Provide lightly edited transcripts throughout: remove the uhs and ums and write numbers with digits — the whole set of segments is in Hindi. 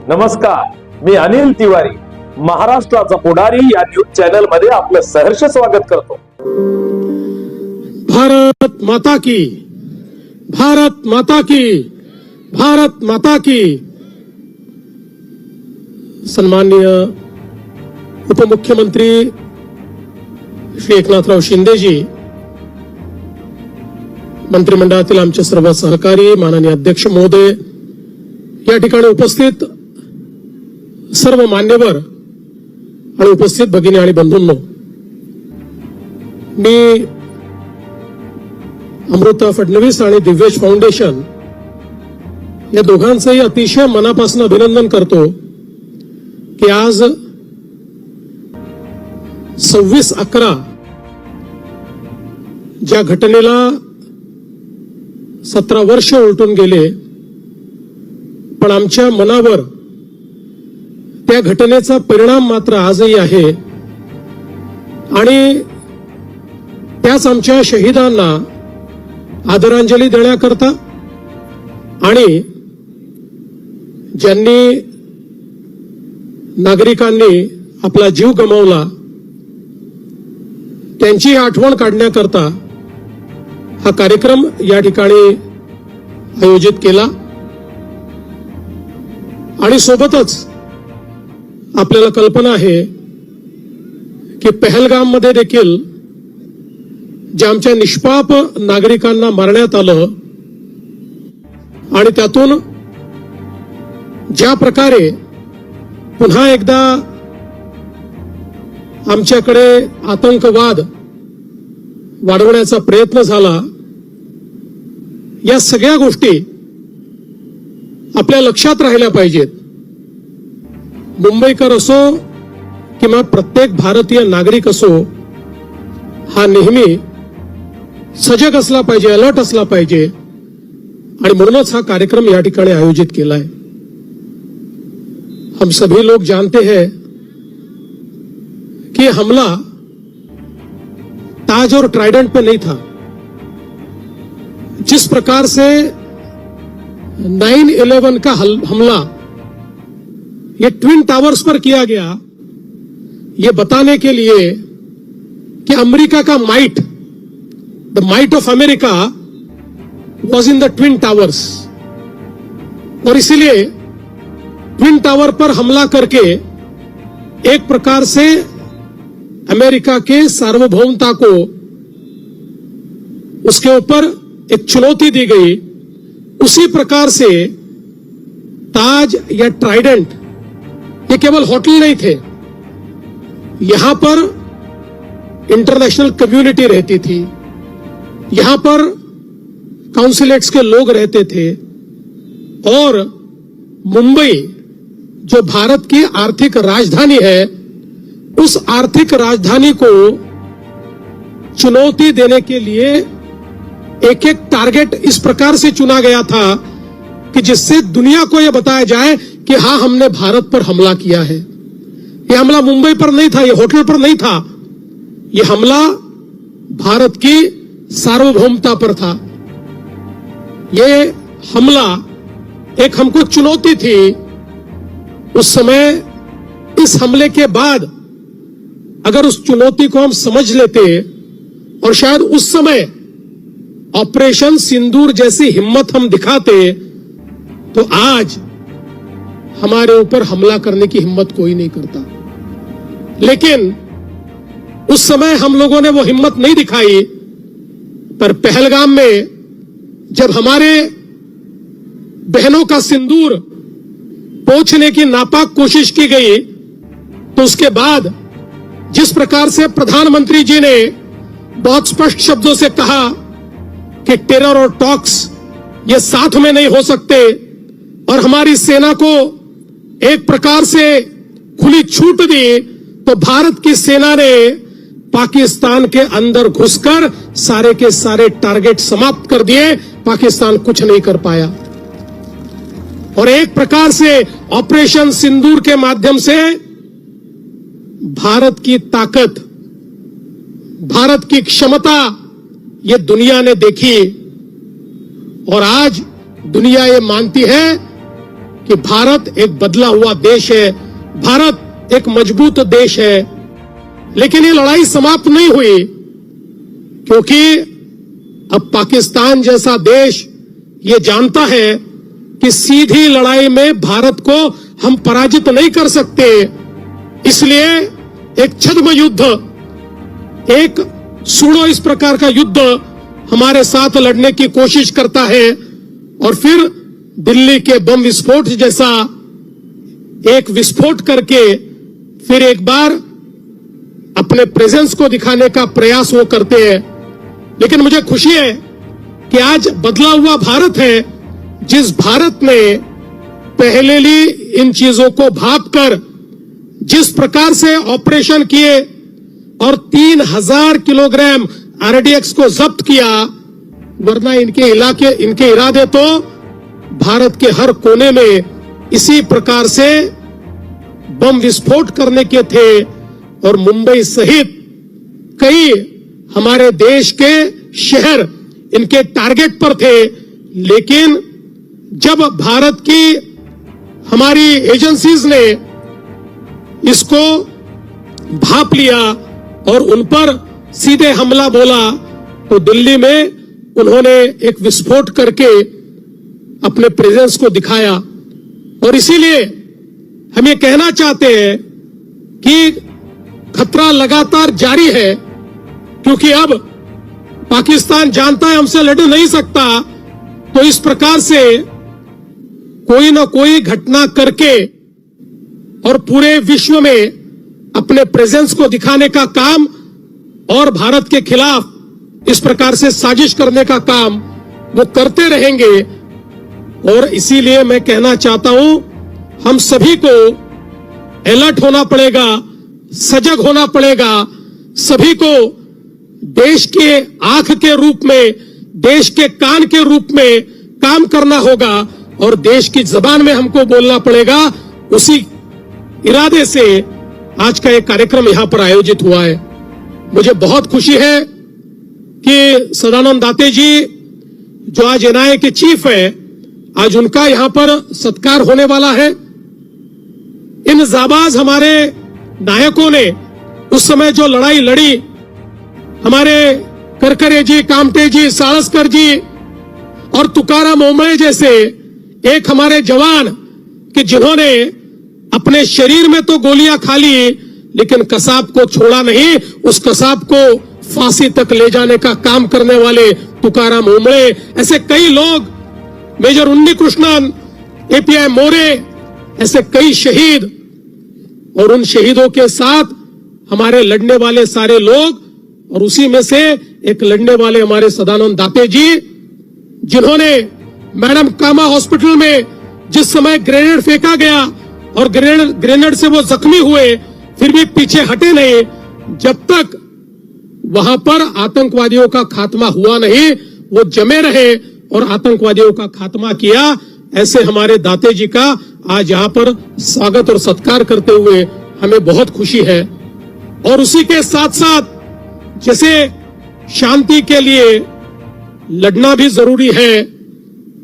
नमस्कार, मी अनिल तिवारी, महाराष्ट्राचा पुढारी या न्यूज चॅनल मध्ये आपलं सहर्ष स्वागत करतो। भारत माता की, भारत माता की, भारत माता की। सन्माननीय उपमुख्यमंत्री श्री एकनाथराव शिंदेजी, मंत्रिमंडळातील आमचे सर्व सहकारी, माननीय अध्यक्ष महोदय, या ठिकाणी उपस्थित सर्व मान्यवर आणि उपस्थित भगिनी आणि बंधूंनो, मी अमृता फडणवीस आणि दिव्येश फाउंडेशन या दोघांचंही अतिशय मनापासून अभिनंदन करतो की आज 26/11 ज्या घटनेला 17 वर्ष उलटून गेले, पण आमच्या मनावर त्या घटनेचा परिणाम मात्र आजही आहे आणि त्याच आमच्या शहीदांना आदरांजली देण्याकरता आणि ज्यांनी नागरिकांनी आपला जीव गमावला त्यांची आठवण काढण्याकरता हा कार्यक्रम या ठिकाणी आयोजित केला आणि सोबतच आपल्याला कल्पना आहे की पहलगाम मध्ये देखील ज्या आमच्या निष्पाप नागरिकांना मारण्यात आलं आणि त्यातून ज्या प्रकारे पुन्हा एकदा आमच्याकडे आतंकवाद वाढवण्याचा प्रयत्न झाला, या सगळ्या गोष्टी आपल्या लक्षात राहिल्या पाहिजेत। मुंबईकर असो किंवा प्रत्येक भारतीय नागरिक असो, हा नेहमी सजग असला पाहिजे, अलर्ट असला पाहिजे आणि म्हणूनच हा कार्यक्रम या ठिकाणी आयोजित केला है। हम सभी लोग जानते हैं कि हमला ताज और ट्राइडेंट पे नहीं था। जिस प्रकार से 9/11 का हमला ये ट्विन टावर्स पर किया गया, ये बताने के लिए कि अमेरिका का might, the might of America was in the twin towers, और इसीलिए ट्विन टावर पर हमला करके एक प्रकार से अमेरिका के सार्वभौमता को उसके ऊपर एक चुनौती दी गई। उसी प्रकार से ताज या ट्राइडेंट ये केवल होटल नहीं थे, यहां पर इंटरनेशनल कम्युनिटी रहती थी, यहां पर काउंसिलेट्स के लोग रहते थे और मुंबई जो भारत की आर्थिक राजधानी है, उस आर्थिक राजधानी को चुनौती देने के लिए एक एक टारगेट इस प्रकार से चुना गया था कि जिससे दुनिया को यह बताया जाए कि हां, हमने भारत पर हमला किया है। यह हमला मुंबई पर नहीं था, यह होटल पर नहीं था, यह हमला भारत की सार्वभौमता पर था। यह हमला एक हमको चुनौती थी। उस समय इस हमले के बाद अगर उस चुनौती को हम समझ लेते और शायद उस समय ऑपरेशन सिंदूर जैसी हिम्मत हम दिखाते, तो आज हमारे ऊपर हमला करने की हिम्मत कोई नहीं करता। लेकिन उस समय हम लोगों ने वो हिम्मत नहीं दिखाई, पर पहलगाम में जब हमारे बहनों का सिंदूर पोंछने की नापाक कोशिश की गई, तो उसके बाद जिस प्रकार से प्रधानमंत्री जी ने बहुत स्पष्ट शब्दों से कहा कि टेरर और टॉक्स ये साथ में नहीं हो सकते, और हमारी सेना को एक प्रकार से खुली छूट दी, तो भारत की सेना ने पाकिस्तान के अंदर घुसकर सारे के सारे टारगेट समाप्त कर दिए। पाकिस्तान कुछ नहीं कर पाया और एक प्रकार से ऑपरेशन सिंदूर के माध्यम से भारत की ताकत, भारत की क्षमता ये दुनिया ने देखी और आज दुनिया ये मानती है कि भारत एक बदला हुआ देश है, भारत एक मजबूत देश है। लेकिन ये लड़ाई समाप्त नहीं हुई, क्योंकि अब पाकिस्तान जैसा देश ये जानता है कि सीधी लड़ाई में भारत को हम पराजित नहीं कर सकते। इसलिए एक छद्म युद्ध, एक सूडो इस प्रकार का युद्ध हमारे साथ लड़ने की कोशिश करता है, और फिर दिल्ली के बम विस्फोट जैसा एक विस्फोट करके फिर एक बार अपने प्रेजेंस को दिखाने का प्रयास वो करते हैं। लेकिन मुझे खुशी है कि आज बदला हुआ भारत है, जिस भारत ने पहले ही इन चीजों को भांपकर जिस प्रकार से ऑपरेशन किए और 3000 किलोग्राम आरडीएक्स को जब्त किया, वरना इनके इरादे तो भारत के हर कोने में इसी प्रकार से बम विस्फोट करने के थे, और मुंबई सहित कई हमारे देश के शहर इनके टारगेट पर थे। लेकिन जब भारत की हमारी एजेंसीज ने इसको भांप लिया और उन पर सीधे हमला बोला, तो दिल्ली में उन्होंने एक विस्फोट करके अपने प्रेजेंस को दिखाया। और इसीलिए हम ये कहना चाहते हैं कि खतरा लगातार जारी है, क्योंकि अब पाकिस्तान जानता है हमसे लड़ नहीं सकता, तो इस प्रकार से कोई ना कोई घटना करके और पूरे विश्व में अपने प्रेजेंस को दिखाने का काम और भारत के खिलाफ इस प्रकार से साजिश करने का काम वो करते रहेंगे। और इसीलिए मैं कहना चाहता हूं, हम सभी को अलर्ट होना पड़ेगा, सजग होना पड़ेगा। सभी को देश के आंख के रूप में, देश के कान के रूप में काम करना होगा, और देश की जबान में हमको बोलना पड़ेगा। उसी इरादे से आज का एक कार्यक्रम यहां पर आयोजित हुआ है। मुझे बहुत खुशी है कि सदानंद दाते जी, जो आज एनआईए के चीफ है, आज उनका यहां पर सत्कार होने वाला है। इन जाबाज हमारे नायकों ने उस समय जो लड़ाई लड़ी, हमारे करकरे जी, कामटे जी, साळस्कर जी और तुकाराम ओंबळे जैसे एक हमारे जवान कि जिन्होंने अपने शरीर में तो गोलियां खा ली, लेकिन कसाब को छोड़ा नहीं। उस कसाब को फांसी तक ले जाने का काम करने वाले तुकाराम ओंबळे, ऐसे कई लोग, मेजर उन्नी कृष्णन, एपीआई मोरे, ऐसे कई शहीद, और उन शहीदों के साथ हमारे लड़ने वाले सारे लोग, और उसी में से एक लड़ने वाले हमारे सदानंद दाते जी, जिन्होंने मैडम कामा हॉस्पिटल में जिस समय ग्रेनेड फेंका गया और ग्रेनेड से वो जख्मी हुए, फिर भी पीछे हटे नहीं। जब तक वहां पर आतंकवादियों का खात्मा हुआ नहीं, वो जमे रहे और आतंकवादियों का खात्मा किया। ऐसे हमारे दाते जी का आज यहां पर स्वागत और सत्कार करते हुए हमें बहुत खुशी है। और उसी के साथ साथ जैसे शांति के लिए लड़ना भी जरूरी है,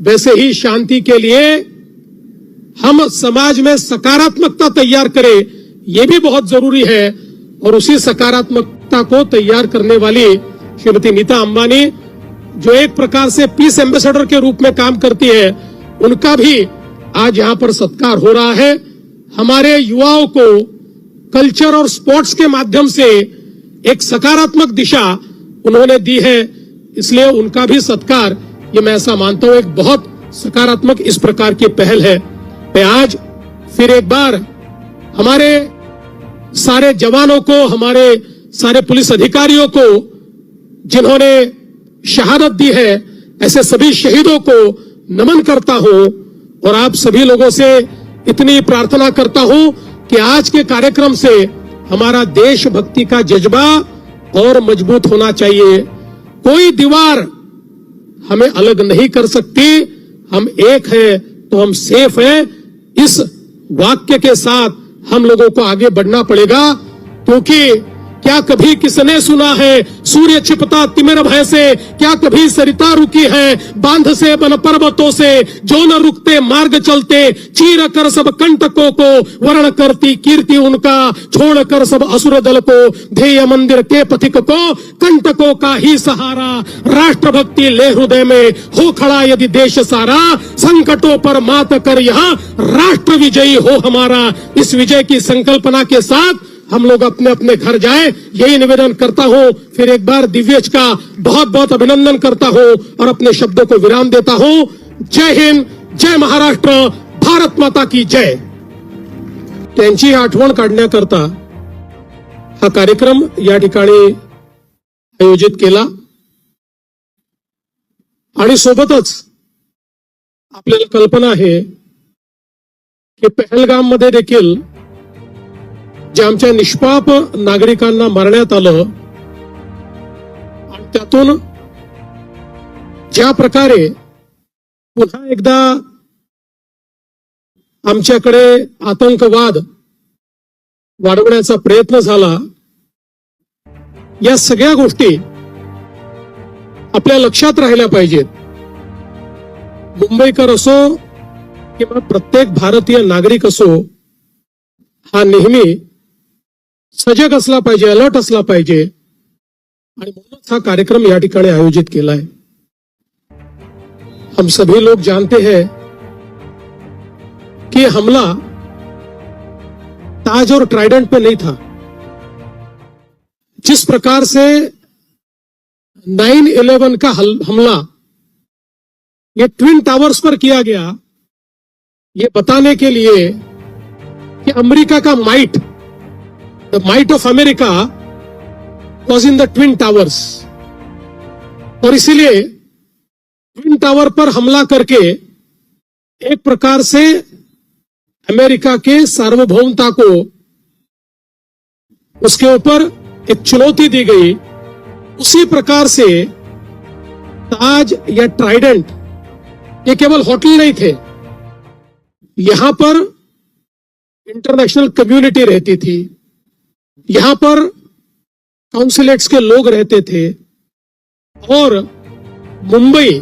वैसे ही शांति के लिए हम समाज में सकारात्मकता तैयार करें, ये भी बहुत जरूरी है। और उसी सकारात्मकता को तैयार करने वाली श्रीमती नीता अंबानी, जो एक प्रकार से पीस एम्बेसडर के रूप में काम करती है, उनका भी आज यहाँ पर सत्कार हो रहा है। हमारे युवाओं को कल्चर और स्पोर्ट्स के माध्यम से एक सकारात्मक दिशा उन्होंने दी है, इसलिए उनका भी सत्कार, ये मैं ऐसा मानता हूं, एक बहुत सकारात्मक इस प्रकार की पहल है। मैं आज फिर एक बार हमारे सारे जवानों को, हमारे सारे पुलिस अधिकारियों को जिन्होंने शहादत दी है, ऐसे सभी शहीदों को नमन करता हूं। और आप सभी लोगों से इतनी प्रार्थना करता हूं कि आज के कार्यक्रम से हमारा देशभक्ति का जज्बा और मजबूत होना चाहिए। कोई दीवार हमें अलग नहीं कर सकती, हम एक हैं तो हम सेफ हैं। इस वाक्य के साथ हम लोगों को आगे बढ़ना पड़ेगा, क्योंकि क्या कभी किसने सुना है सूर्य छिपता तिमिर भय से, क्या कभी सरिता रुकी है बांध से बन पर्वतों से, जो न रुकते मार्ग चलते चीर कर सब कंटकों को, वर्ण करती कीर्ति उनका छोड़ कर सब असुर दल को, ध्येय मंदिर के पथिक को कंटकों का ही सहारा, राष्ट्रभक्ति ले हृदय में हो खड़ा यदि देश सारा, संकटों पर मात कर यहाँ राष्ट्र विजयी हो हमारा। इस विजय की संकल्पना के साथ हम लोग अपने अपने घर जाए, यही निवेदन करता हूं। फिर एक बार दिव्येश का बहुत बहुत अभिनंदन करता हूं और अपने शब्दों को विराम देता हूं। जय हिंद, जय महाराष्ट्र, भारत माता की जय। त्यांची आठवण काढण्याकरता हा कार्यक्रम या ठिकाणी आयोजित केला आणि सोबतच आपल्याला कल्पना आहे की पहलगाम मध्ये देखील जे आमच्या निष्पाप नागरिकांना मारण्यात आलं आणि त्यातून ज्या प्रकारे पुन्हा एकदा आमच्याकडे आतंकवाद वाढवण्याचा प्रयत्न झाला, या सगळ्या गोष्टी आपल्या लक्षात राहिल्या पाहिजेत। मुंबईकर असो किंवा प्रत्येक भारतीय नागरिक असो, हा नेहमी सजग असला पाहिजे, अलर्ट असला पाहिजे आणि म्हणूनच हा कार्यक्रम या ठिकाणी आयोजित केला है। हम सभी लोग जानते हैं कि हमला ताज और ट्राइडेंट पे नहीं था। जिस प्रकार से 9/11 का हमला ये ट्विन टावर्स पर किया गया, ये बताने के लिए कि अमेरिका का might, the might of America was in the twin towers, और इसीलिए ट्विन टावर पर हमला करके एक प्रकार से अमेरिका के सार्वभौमता को उसके ऊपर एक चुनौती दी गई। उसी प्रकार से ताज या ट्राइडेंट ये केवल होटल नहीं थे, यहां पर इंटरनेशनल कम्युनिटी रहती थी, यहां पर काउंसिलेट्स के लोग रहते थे, और मुंबई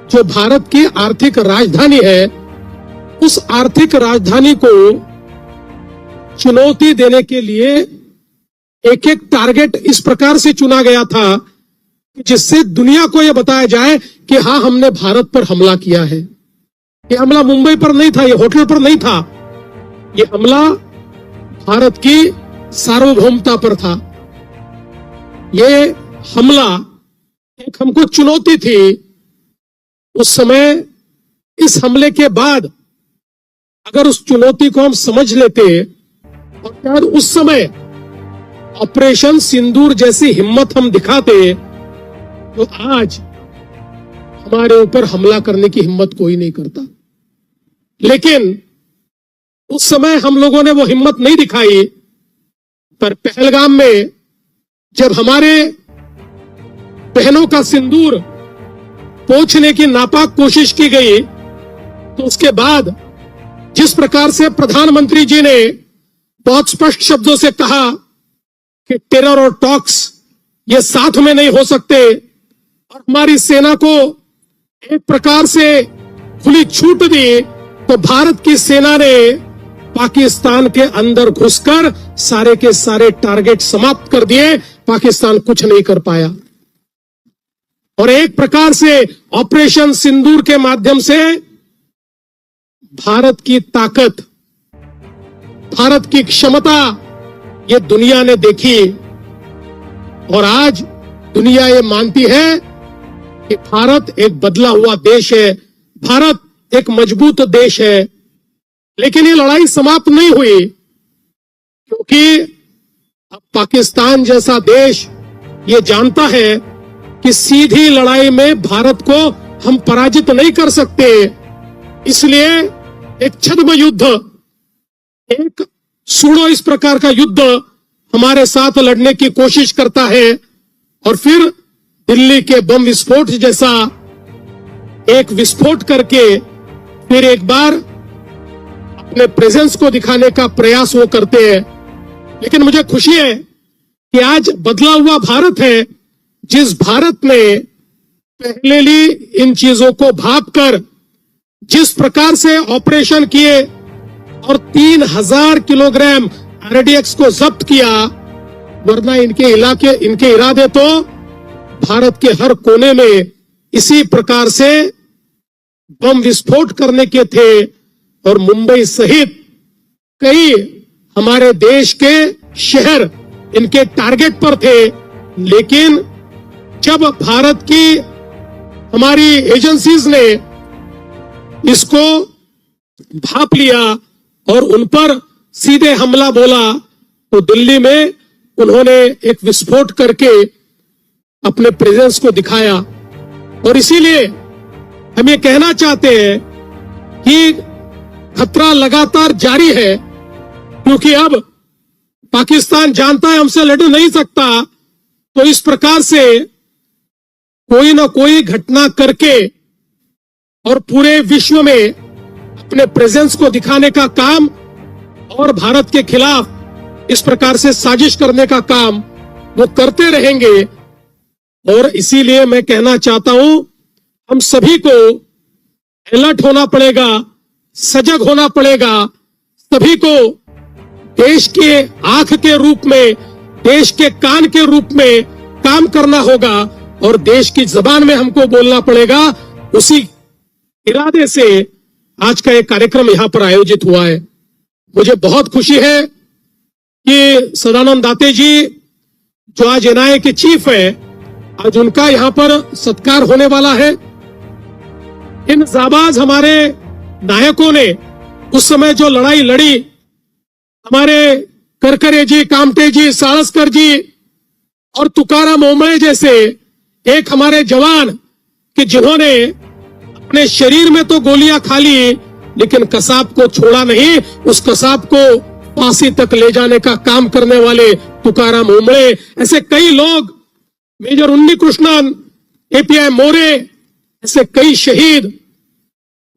जो भारत की आर्थिक राजधानी है, उस आर्थिक राजधानी को चुनौती देने के लिए एक एक टारगेट इस प्रकार से चुना गया था कि जिससे दुनिया को यह बताया जाए कि हां, हमने भारत पर हमला किया है। यह हमला मुंबई पर नहीं था, यह होटल पर नहीं था, यह हमला भारत की सार्वभौमता पर था। यह हमला एक हमको चुनौती थी। उस समय इस हमले के बाद अगर उस चुनौती को हम समझ लेते और शायद उस समय ऑपरेशन सिंदूर जैसी हिम्मत हम दिखाते, तो आज हमारे ऊपर हमला करने की हिम्मत कोई नहीं करता। लेकिन उस समय हम लोगों ने वो हिम्मत नहीं दिखाई, पर पहलगाम में जब हमारे बहनों का सिंदूर पोंछने की नापाक कोशिश की गई, तो उसके बाद जिस प्रकार से प्रधानमंत्री जी ने बहुत स्पष्ट शब्दों से कहा कि टेरर और टॉक्स ये साथ में नहीं हो सकते, और हमारी सेना को एक प्रकार से खुली छूट दी, तो भारत की सेना ने पाकिस्तान के अंदर घुसकर सारे के सारे टारगेट समाप्त कर दिए। पाकिस्तान कुछ नहीं कर पाया, और एक प्रकार से ऑपरेशन सिंदूर के माध्यम से भारत की ताकत, भारत की क्षमता ये दुनिया ने देखी, और आज दुनिया ये मानती है कि भारत एक बदला हुआ देश है, भारत एक मजबूत देश है। लेकिन ये लड़ाई समाप्त नहीं हुई, क्योंकि अब पाकिस्तान जैसा देश ये जानता है कि सीधी लड़ाई में भारत को हम पराजित नहीं कर सकते। इसलिए एक छद्म युद्ध, एक सूडो इस प्रकार का युद्ध हमारे साथ लड़ने की कोशिश करता है, और फिर दिल्ली के बम विस्फोट जैसा एक विस्फोट करके फिर एक बार अपने प्रेजेंस को दिखाने का प्रयास वो करते हैं। लेकिन मुझे खुशी है कि आज बदला हुआ भारत है, जिस भारत ने पहले ही इन चीजों को भांपकर जिस प्रकार से ऑपरेशन किए और 3000 किलोग्राम आरडीएक्स को जब्त किया, वरना इनके इरादे तो भारत के हर कोने में इसी प्रकार से बम विस्फोट करने के थे और मुंबई सहित कई हमारे देश के शहर इनके टारगेट पर थे। लेकिन जब भारत की हमारी एजेंसीज ने इसको भांप लिया और उन पर सीधे हमला बोला, तो दिल्ली में उन्होंने एक विस्फोट करके अपने प्रेजेंस को दिखाया। और इसीलिए हम ये कहना चाहते हैं कि खतरा लगातार जारी है, क्योंकि अब पाकिस्तान जानता है हमसे लड़ नहीं सकता, तो इस प्रकार से कोई ना कोई घटना करके और पूरे विश्व में अपने प्रेजेंस को दिखाने का काम और भारत के खिलाफ इस प्रकार से साजिश करने का काम वो करते रहेंगे। और इसीलिए मैं कहना चाहता हूं, हम सभी को अलर्ट होना पड़ेगा, सजग होना पड़ेगा, सभी को देश के आंख के रूप में, देश के कान के रूप में काम करना होगा और देश की जबान में हमको बोलना पड़ेगा। उसी इरादे से आज का एक कार्यक्रम यहां पर आयोजित हुआ है। मुझे बहुत खुशी है कि सदानंद दाते जी, जो आज एनआईए के चीफ है, आज उनका यहां पर सत्कार होने वाला है। इन जाबाज हमारे नायकों ने उस समय जो लड़ाई लड़ी, हमारे करकरे जी, कामटे जी, साळस्कर जी और तुकाराम ओंबळे जैसे एक हमारे जवान कि जिन्होंने अपने शरीर में तो गोलियां खा ली, लेकिन कसाब को छोड़ा नहीं, उस कसाब को फांसी तक ले जाने का काम करने वाले तुकाराम ओंबळे, ऐसे कई लोग, मेजर उन्नी कृष्णन, एपीआई मोरे, ऐसे कई शहीद,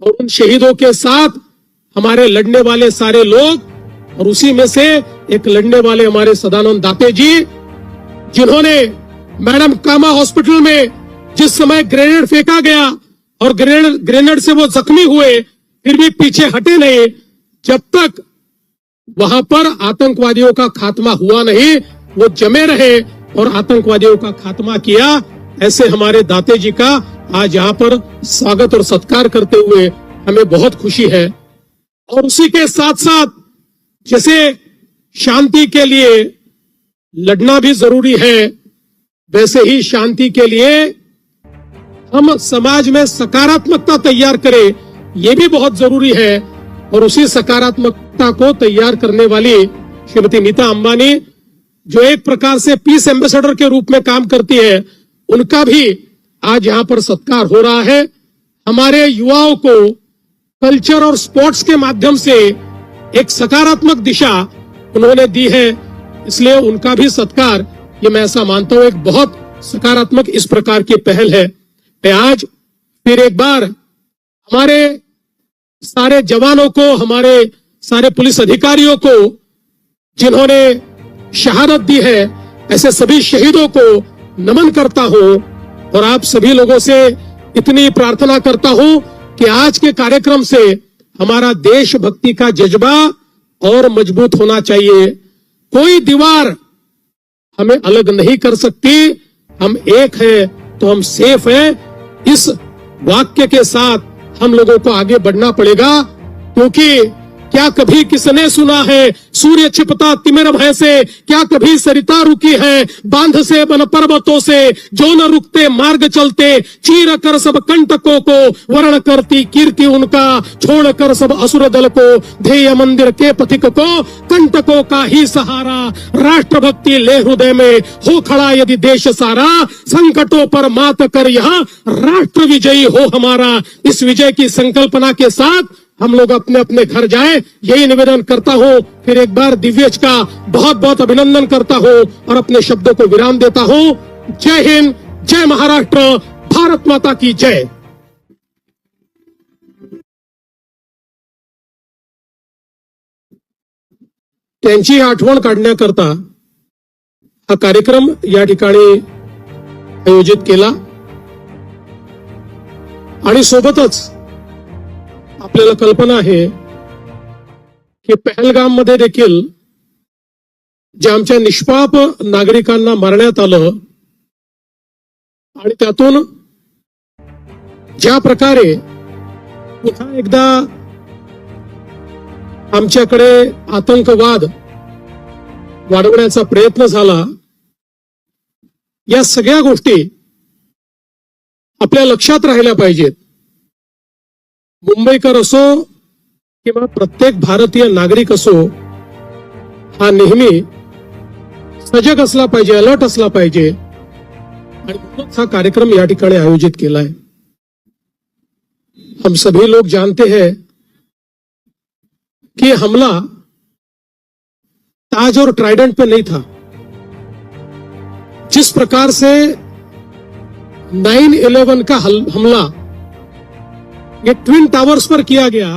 और उन शहीदों के साथ हमारे लड़ने वाले सारे लोग, और उसी में से एक लड़ने वाले हमारे सदानंद दाते जी, जिन्होंने मैडम कामा हॉस्पिटल में जिस समय ग्रेनेड फेंका गया और ग्रेनेड से वो जख्मी हुए, फिर भी पीछे हटे नहीं, जब तक वहां पर आतंकवादियों का खात्मा हुआ नहीं, वो जमे रहे और आतंकवादियों का खात्मा किया। ऐसे हमारे दाते जी का आज यहाँ पर स्वागत और सत्कार करते हुए हमें बहुत खुशी है। और उसी के साथ साथ जैसे शांति के लिए लड़ना भी जरूरी है, वैसे ही शांति के लिए हम समाज में सकारात्मकता तैयार करें, ये भी बहुत जरूरी है। और उसी सकारात्मकता को तैयार करने वाली श्रीमती नीता अंबानी, जो एक प्रकार से पीस एम्बेसडर के रूप में काम करती है, उनका भी आज यहाँ पर सत्कार हो रहा है। हमारे युवाओं को कल्चर और स्पोर्ट्स के माध्यम से एक सकारात्मक दिशा उन्होंने दी है, इसलिए उनका भी सत्कार, ये मैं ऐसा मानता हूं, एक बहुत सकारात्मक इस प्रकार की पहल है। मैं आज फिर एक बार हमारे सारे जवानों को, हमारे सारे पुलिस अधिकारियों को जिन्होंने शहादत दी है, ऐसे सभी शहीदों को नमन करता हूं और आप सभी लोगों से इतनी प्रार्थना करता हूं कि आज के कार्यक्रम से हमारा देशभक्ति का जज्बा और मजबूत होना चाहिए। कोई दीवार हमें अलग नहीं कर सकती, हम एक हैं तो हम सेफ हैं। इस वाक्य के साथ हम लोगों को आगे बढ़ना पड़ेगा, क्योंकि क्या कभी किसने सुना है सूर्य छिपता तिमिर भय से, क्या कभी सरिता रुकी है बांध से बन पर्वतों से, जो न रुकते मार्ग चलते चीर कर सब कंटकों को, वर्ण करती कीर्ति उनका छोड़ कर सब असुर दल को, ध्येय मंदिर के पथिक को कंटकों का ही सहारा, राष्ट्रभक्ति ले हृदय में हो खड़ा यदि देश सारा, संकटों पर मात कर यहाँ राष्ट्र विजयी हो हमारा। इस विजय की संकल्पना के साथ हम लोग अपने अपने घर जाएं, यही निवेदन करता हूं। फिर एक बार दिव्यज का बहुत बहुत अभिनंदन करता हूं और अपने शब्दों को विराम देता हूं। जय हिंद, जय महाराष्ट्र, भारत माता की जय। त्यांची आठवण काढण्याकरता हा कार्यक्रम या ठिकाणी आयोजित केला आणि सोबतच आपल्याला कल्पना आहे की पहलगाम मध्ये देखील जे आमच्या निष्पाप नागरिकांना मारण्यात आलं आणि त्यातून ज्या प्रकारे पुन्हा एकदा आमच्याकडे आतंकवाद वाढवण्याचा प्रयत्न झाला, या सगळ्या गोष्टी आपल्या लक्षात राहिल्या पाहिजेत. मुंबईकर असो किंवा प्रत्येक भारतीय नागरिक असो, हा नेहमी सजग असला पाहिजे, अलर्ट असला पाहिजे आणि म्हणूनच हा कार्यक्रम या ठिकाणी आयोजित केला है. हम सभी लोग जानते हैं कि हमला ताज और ट्राइडेंट पे नहीं था. जिस प्रकार से 9/11 का हमला ये ट्विन टावर्स पर किया गया,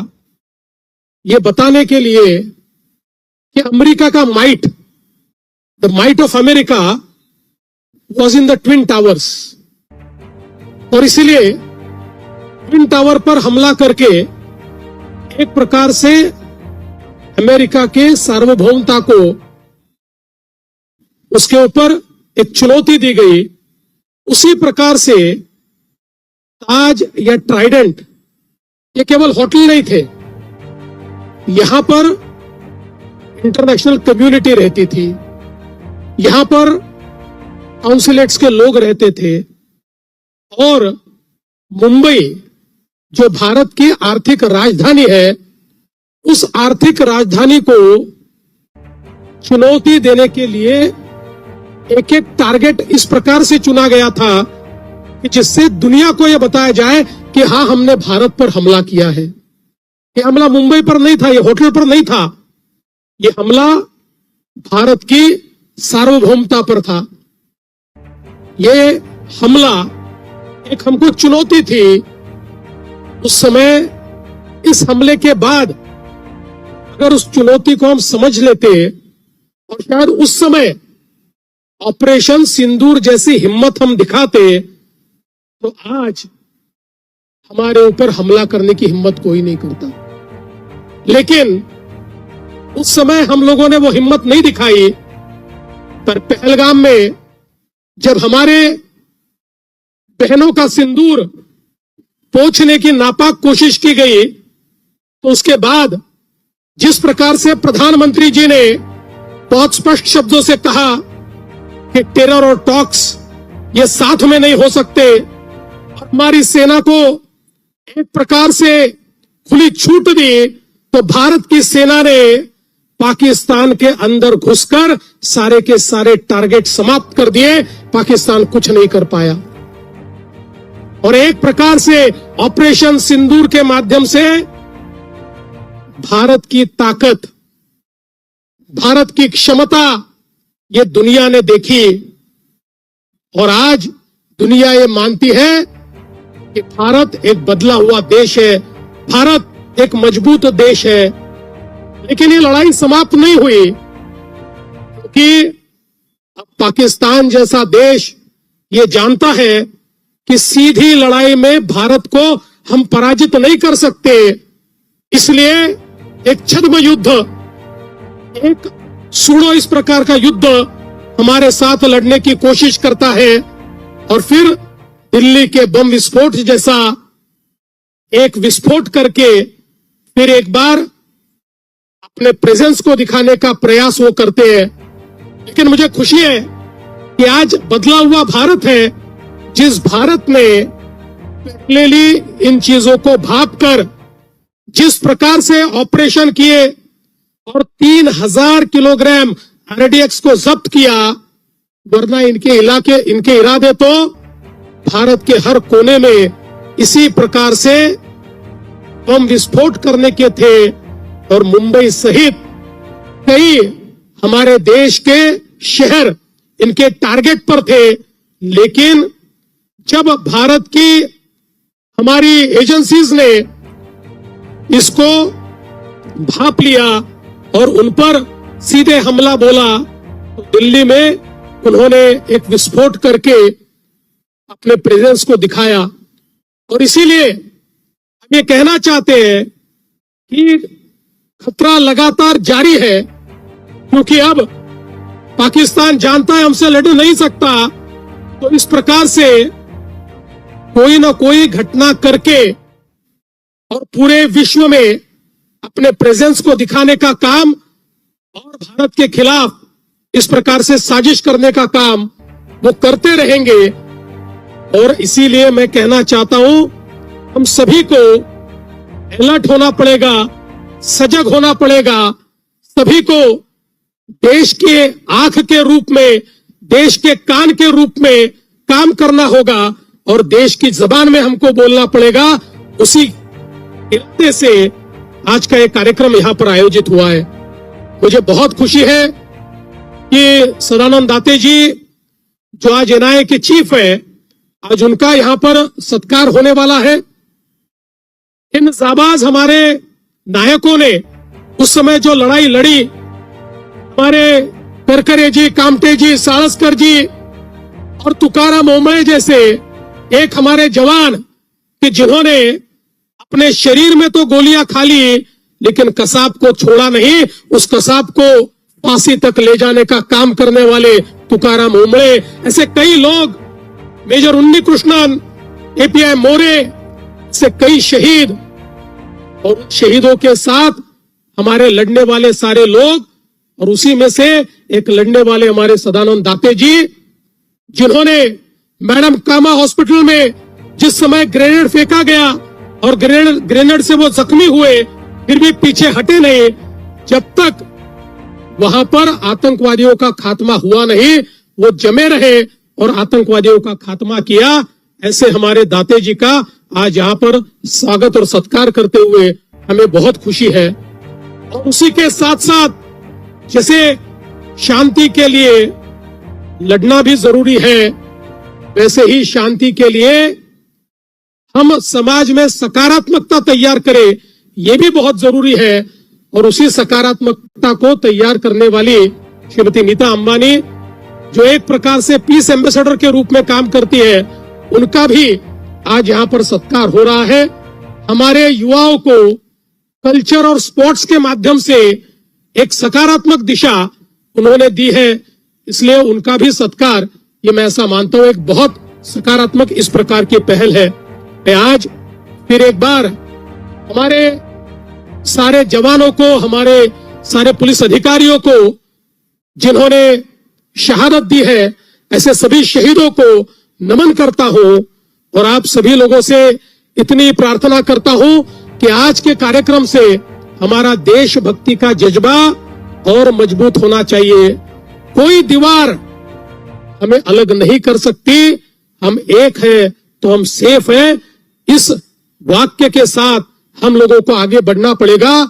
ये बताने के लिए कि अमेरिका का might, the might of America was in the twin towers, और इसलिए ट्विन टावर पर हमला करके एक प्रकार से अमेरिका के सार्वभौमता को उसके ऊपर एक चुनौती दी गई. उसी प्रकार से ताज या ट्राइडेंट ये केवल होटल नहीं थे, यहां पर इंटरनेशनल कम्युनिटी रहती थी, यहां पर काउंसिलेट्स के लोग रहते थे और मुंबई जो भारत की आर्थिक राजधानी है, उस आर्थिक राजधानी को चुनौती देने के लिए एक एक टारगेट इस प्रकार से चुना गया था कि जिससे दुनिया को यह बताया जाए कि हां, हमने भारत पर हमला किया है. यह हमला मुंबई पर नहीं था, यह होटल पर नहीं था, यह हमला भारत की सार्वभौमता पर था. यह हमला एक हमको चुनौती थी. उस समय इस हमले के बाद अगर उस चुनौती को हम समझ लेते और शायद उस समय ऑपरेशन सिंदूर जैसी हिम्मत हम दिखाते, तो आज हमारे ऊपर हमला करने की हिम्मत कोई नहीं करता. लेकिन उस समय हम लोगों ने वो हिम्मत नहीं दिखाई. पर पहलगाम में जब हमारे बहनों का सिंदूर पोंछने की नापाक कोशिश की गई, तो उसके बाद जिस प्रकार से प्रधानमंत्री जी ने बहुत स्पष्ट शब्दों से कहा कि टेरर और टॉक्स ये साथ में नहीं हो सकते, और हमारी सेना को एक प्रकार से खुली छूट दी, तो भारत की सेना ने पाकिस्तान के अंदर घुसकर सारे के सारे टारगेट समाप्त कर दिए. पाकिस्तान कुछ नहीं कर पाया और एक प्रकार से ऑपरेशन सिंदूर के माध्यम से भारत की ताकत, भारत की क्षमता ये दुनिया ने देखी. और आज दुनिया ये मानती है कि भारत एक बदला हुआ देश है, भारत एक मजबूत देश है. लेकिन ये लड़ाई समाप्त नहीं हुई, क्योंकि अब पाकिस्तान जैसा देश ये जानता है कि सीधी लड़ाई में भारत को हम पराजित नहीं कर सकते. इसलिए एक छद्म युद्ध, एक सूडो इस प्रकार का युद्ध हमारे साथ लड़ने की कोशिश करता है, और फिर दिल्ली के बम विस्फोट जैसा एक विस्फोट करके फिर एक बार अपने प्रेजेंस को दिखाने का प्रयास वो करते हैं. लेकिन मुझे खुशी है कि आज बदला हुआ भारत है, जिस भारत ने पहले इन चीजों को भांपकर जिस प्रकार से ऑपरेशन किए और 3000 किलोग्राम आरडीएक्स को जब्त किया, वरना इनके इरादे तो भारत के हर कोने में इसी प्रकार से बम विस्फोट करने के थे. और मुंबई सहित कई हमारे देश के शहर इनके टारगेट पर थे. लेकिन जब भारत की हमारी एजेंसीज ने इसको भांप लिया और उन पर सीधे हमला बोला, तो दिल्ली में उन्होंने एक विस्फोट करके अपने प्रेजेंस को दिखाया। और इसीलिए हम ये कहना चाहते हैं कि खतरा लगातार जारी है, क्योंकि अब पाकिस्तान जानता है हमसे लड़ नहीं सकता, तो इस प्रकार से कोई ना कोई घटना करके और पूरे विश्व में अपने प्रेजेंस को दिखाने का काम और भारत के खिलाफ इस प्रकार से साजिश करने का काम वो करते रहेंगे। और इसीलिए मैं कहना चाहता हूं, हम सभी को अलर्ट होना पड़ेगा, सजग होना पड़ेगा, सभी को देश के आंख के रूप में, देश के कान के रूप में काम करना होगा और देश की जबान में हमको बोलना पड़ेगा। उसी इरादे से आज का ये कार्यक्रम यहां पर आयोजित हुआ है। मुझे बहुत खुशी है कि सदानंद दाते जी, जो आज एनआईए के चीफ है, आज उनका यहां पर सत्कार होने वाला है। इन जाबाज हमारे नायकों ने उस समय जो लड़ाई लड़ी, हमारे करकरे जी, कामटे जी, सारस्कर जी और तुकाराम ओंबळे जैसे एक हमारे जवान कि जिन्होंने अपने शरीर में तो गोलियां खा ली, लेकिन कसाब को छोड़ा नहीं। उस कसाब को फांसी तक ले जाने का काम करने वाले तुकाराम ओंबळे, ऐसे कई लोग, मेजर उन्नी कृष्णन, एपीआई मोरे, से कई शहीद, और शहीदों के साथ हमारे लड़ने वाले सारे लोग, और उसी में से एक लड़ने वाले हमारे सदानंद दाते जी, जिन्होंने मैडम कामा हॉस्पिटल में जिस समय ग्रेनेड फेंका गया और ग्रेनेड से वो जख्मी हुए, फिर भी पीछे हटे नहीं। जब तक वहां पर आतंकवादियों का खात्मा हुआ नहीं, वो जमे रहे और आतंकवादियों का खात्मा किया। ऐसे हमारे दाते जी का आज यहाँ पर स्वागत और सत्कार करते हुए हमें बहुत खुशी है। और उसी के साथ साथ जैसे शांति के लिए लड़ना भी जरूरी है, वैसे ही शांति के लिए हम समाज में सकारात्मकता तैयार करें, ये भी बहुत जरूरी है। और उसी सकारात्मकता को तैयार करने वाली श्रीमती नीता अंबानी, जो एक प्रकार से पीस एम्बेसडर के रूप में काम करती है, उनका भी आज यहाँ पर सत्कार हो रहा है। हमारे युवाओं को कल्चर और स्पोर्ट्स के माध्यम से एक सकारात्मक दिशा उन्होंने दी है, इसलिए उनका भी सत्कार, ये मैं ऐसा मानता हूं, एक बहुत सकारात्मक इस प्रकार की पहल है। मैं आज फिर एक बार हमारे सारे जवानों को, हमारे सारे पुलिस अधिकारियों को जिन्होंने शहादत दी है, ऐसे सभी शहीदों को नमन करता हूं। और आप सभी लोगों से इतनी प्रार्थना करता हूं कि आज के कार्यक्रम से हमारा देशभक्ति का जज्बा और मजबूत होना चाहिए। कोई दीवार हमें अलग नहीं कर सकती, हम एक हैं तो हम सेफ हैं। इस वाक्य के साथ हम लोगों को आगे बढ़ना पड़ेगा,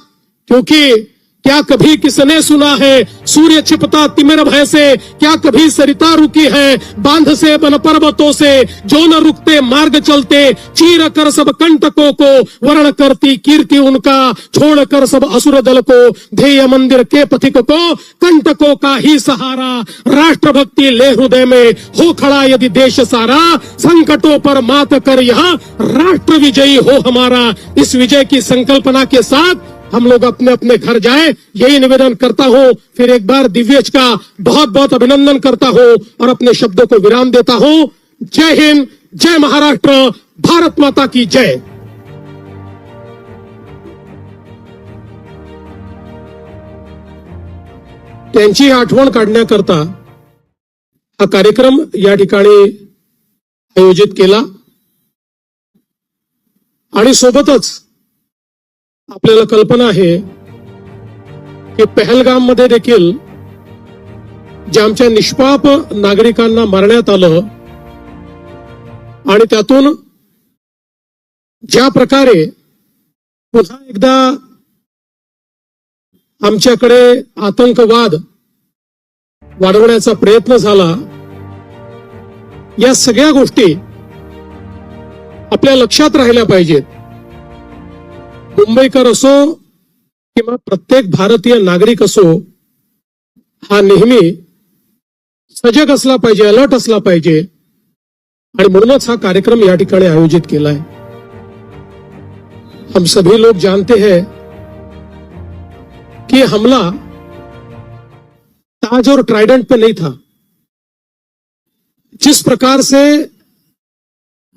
क्योंकि क्या कभी किसने सुना है सूर्य छिपता तिमिर भय से, क्या कभी सरिता रुकी है बांध से बन पर्वतों से, जो न रुकते मार्ग चलते चीर कर सब कंटकों को, वर्ण करती कीर्ति उनका छोड़ कर सब असुर दल को, ध्येय मंदिर के पथिक को कंटकों का ही सहारा, राष्ट्रभक्ति ले हृदय में हो खड़ा यदि देश सारा, संकटों पर मात कर यहाँ राष्ट्र विजयी हो हमारा। इस विजय की संकल्पना के साथ हम लोग अपने अपने घर जाएं, यही निवेदन करता हूं। फिर एक बार दिव्येश का बहुत बहुत अभिनंदन करता हूं और अपने शब्दों को विराम देता हूं। जय हिंद, जय महाराष्ट्र, भारत माता की जय। त्यांची आठवण काढण्याकरता हा कार्यक्रम या ठिकाणी आयोजित केला आणि सोबतच आपल्याला कल्पना आहे की पहलगाम मध्ये देखील जे आमच्या निष्पाप नागरिकांना मारण्यात आलं आणि त्यातून ज्या प्रकारे पुन्हा एकदा आमच्याकडे आतंकवाद वाढवण्याचा प्रयत्न झाला, या सगळ्या गोष्टी आपल्या लक्षात राहिल्या पाहिजेत। मुंबईकर असो किंवा प्रत्येक भारतीय नागरिक असो, हा नेहमी सजग असला पाहिजे, अलर्ट असला पाहिजे आणि म्हणूनच हा कार्यक्रम या ठिकाणी आयोजित केलाय. हम सभी लोग जानते हैं कि हमला ताज और ट्राइडेंट पे नहीं था. जिस प्रकार से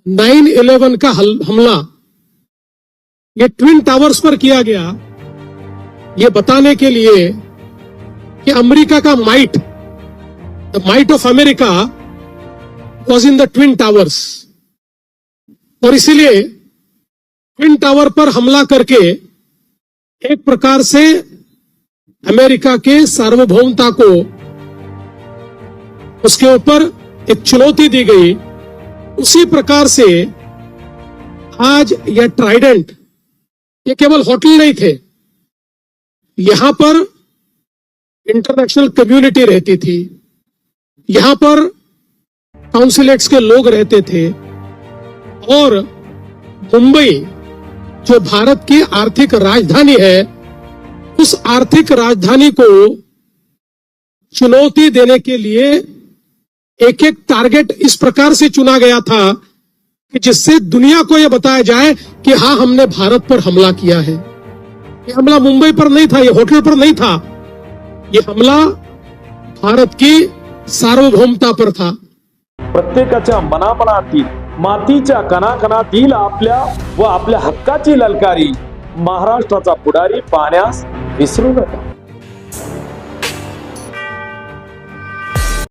9/11 का हमला ये ट्विन टावर्स पर किया गया, ये बताने के लिए कि अमेरिका का might, the might of America was in the twin towers. और इसीलिए ट्विन टावर पर हमला करके एक प्रकार से अमेरिका के सार्वभौमता को उसके ऊपर एक चुनौती दी गई. उसी प्रकार से आज यह ट्राइडेंट, ये केवल होटल नहीं थे, यहां पर इंटरनेशनल कम्युनिटी रहती थी, यहां पर काउंसिलेट्स के लोग रहते थे और मुंबई जो भारत की आर्थिक राजधानी है, उस आर्थिक राजधानी को चुनौती देने के लिए एक एक टारगेट इस प्रकार से चुना गया था कि जिससे दुनिया को यह बताया जाए कि हां, हमने भारत पर हमला किया है. ये हमला मुंबई पर नहीं था, ये होटल पर नहीं था, ये हमला भारत की सार्वभौमता पर था. प्रत्येकाच्या मनामनातील, मातीच्या कणाकणातील आपल्या व आपल्या हक्काची ललकारी महाराष्ट्राचा पुढारी पाहण्यास विसरू नका.